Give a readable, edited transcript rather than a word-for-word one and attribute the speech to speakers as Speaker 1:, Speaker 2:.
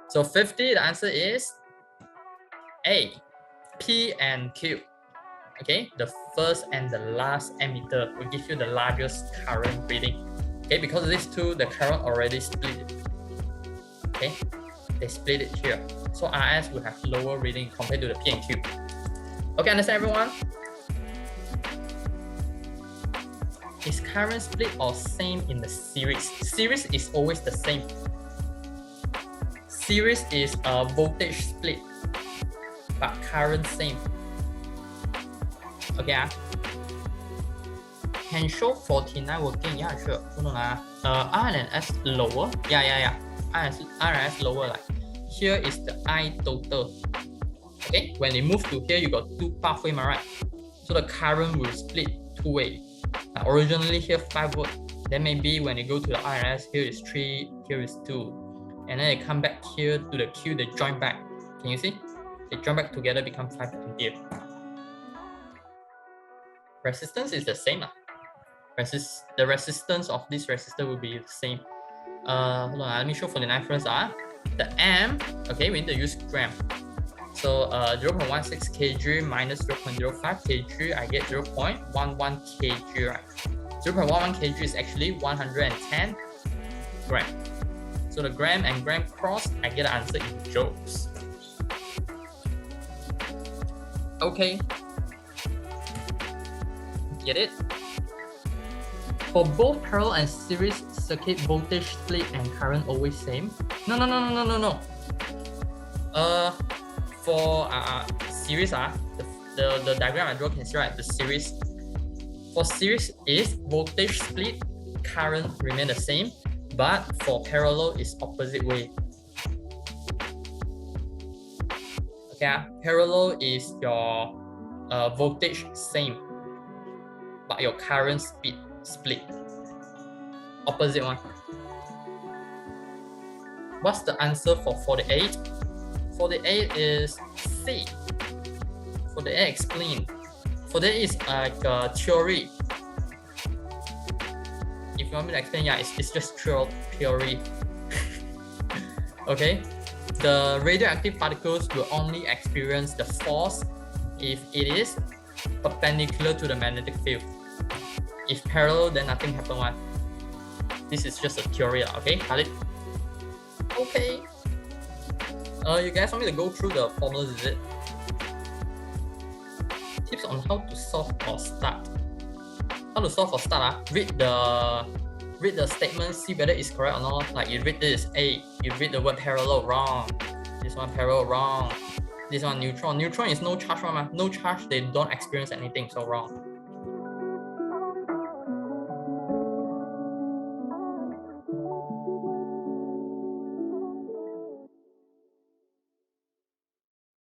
Speaker 1: So 50, the answer is A, P and Q. Okay, the first and the last emitter will give you the largest current reading. Okay, because these two, the current already split. Okay, they split it here. So RS will have lower reading compared to the P and Q. Okay, understand everyone? Is current split or same in the series? Series is always the same. Series is a voltage split, but current same. Okay, can show 49 working. Yeah, sure. No, R and S lower. Yeah. RS lower. Like here is the I total. Okay, when you move to here, you got two pathway, right? So the current will split two way. Originally here 5 volt. Then maybe when you go to the RS, here is 3, here is 2. And then they come back here to the Q, they join back. Can you see? They join back together, become 5 ampere. Resistance is the same. The resistance of this resistor will be the same. Hold on, let me show for the 9 first. The amp, okay, we need to use gram. So 0.16 kg minus 0.05 kg, I get 0.11 kg, right? 0.11 kg is actually 110 gram. So the gram and gram cross, I get the answer in joules. Okay. Get it? For both parallel and series circuit, voltage split and current always same? No. For series, the diagram I draw can see, right? The series. For series is voltage split, current remain the same, but for parallel is opposite way. Okay, parallel is your voltage same, but your current speed split. Opposite one. What's the answer for 48? 48 is C. 48 explain. 48 is like a theory. If you want me to explain, yeah, it's just theory. Okay, the radioactive particles will only experience the force if it is perpendicular to the magnetic field. If parallel, then nothing happens. This is just a theory, okay? Got it? Okay. You guys want me to go through the formulas, is it? Tips on how to solve or start. How to solve or start? Read the statement, see whether it's correct or not. Like you read this A, you read the word parallel, wrong. This one parallel, wrong. This one neutron. Neutron is no charge, no charge, they don't experience anything, so wrong.